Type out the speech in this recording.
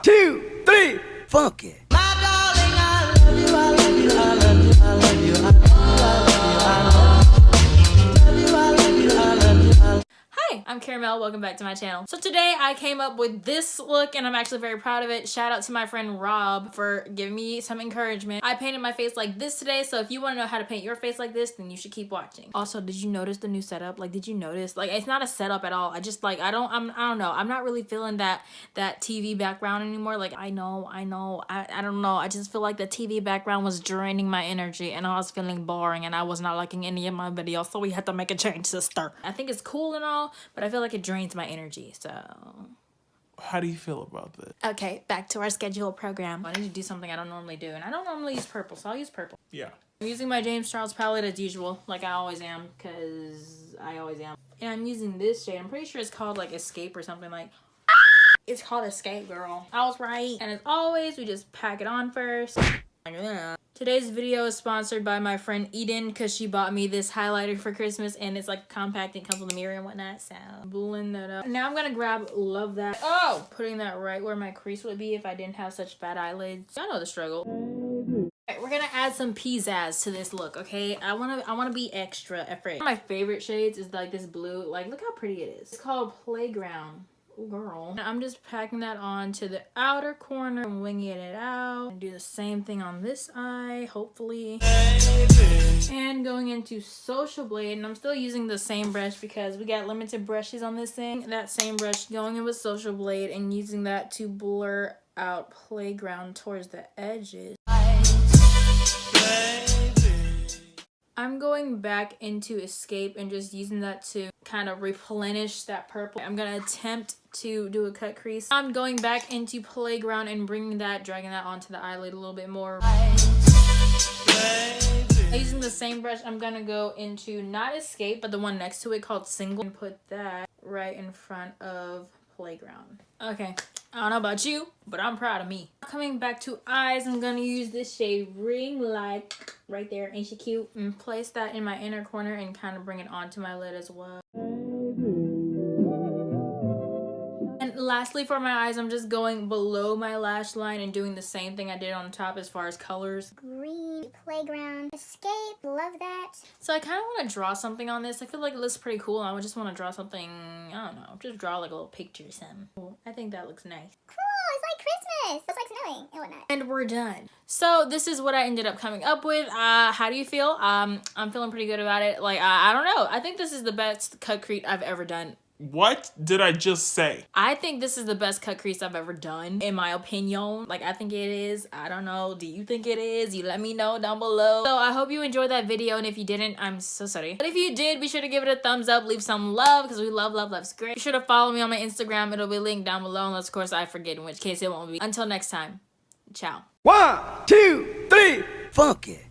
2, 3, funk it. Hi, I'm Caramel. Welcome back to my channel. So today I came up with this look and I'm actually very proud of it. Shout out to my friend Rob for giving me some encouragement. I painted my face like this today, so if you want to know how to paint your face like this, then you should keep watching. Also, did you notice the new setup? Like, did you notice? Like, it's not a setup at all. I just like, I don't know. I'm not really feeling that TV background anymore. Like, I don't know. I just feel like the TV background was draining my energy and I was feeling boring and I was not liking any of my videos, so we had to make a change, sister. I think it's cool and all, but I feel like it drains my energy, so. How do you feel about that? Okay, back to our scheduled program. I need to do something I don't normally do, and I don't normally use purple, so I'll use purple. Yeah. I'm using my James Charles palette as usual, like I always am, because I always am. And I'm using this shade. I'm pretty sure it's called like Escape or something like. It's called Escape, girl. I was right. And as always, we just pack it on first. Today's video is sponsored by my friend Eden because she bought me this highlighter for Christmas and it's like compact and comes with a mirror and whatnot, so blend that up. Now I'm gonna grab, love that. Oh! Putting that right where my crease would be if I didn't have such bad eyelids. I know the struggle. Alright, we're gonna add some pizzazz to this look, okay? I wanna be extra effort. One of my favorite shades is like this blue. Like, look how pretty it is. It's called Playground. Ooh, girl. I'm just packing that on to the outer corner and winging it out. And do the same thing on this eye, hopefully. And going into Social Blade, and I'm still using the same brush because we got limited brushes on this thing. That same brush going in with Social Blade and using that to blur out Playground towards the edges. I'm going back into Escape and just using that to kind of replenish that purple. I'm gonna attempt to do a cut crease. I'm going back into Playground and bringing that, dragging that onto the eyelid a little bit more. Using the same brush, I'm gonna go into not Escape, but the one next to it called Single, and put that right in front of Playground. Okay, I don't know about you, but I'm proud of me. Coming back to eyes, I'm gonna use this shade Ring Light right there. Ain't she cute? And place that in my inner corner and kind of bring it onto my lid as well. And lastly for my eyes, I'm just going below my lash line and doing the same thing I did on top as far as colors. Green, Playground, Escape, love that. So I kind of want to draw something on this. I feel like it looks pretty cool. I just want to draw something, I don't know, just draw like a little picture or something. I think that looks nice. Cool, it's like Christmas. It's like snowing and whatnot. And we're done. So this is what I ended up coming up with. How do you feel? I'm feeling pretty good about it. Like, I don't know. I think this is the best cut crease I've ever done. What did I just say? I think this is the best cut crease I've ever done, in my opinion. Like, I think it is. I don't know. Do you think it is? You let me know down below. So I hope you enjoyed that video, and if you didn't, I'm so sorry. But if you did, be sure to give it a thumbs up, leave some love, because we love, love's great. Be sure to follow me on my Instagram. It'll be linked down below, unless of course I forget, in which case it won't be. Until next time, ciao. 1, 2, 3, funk it.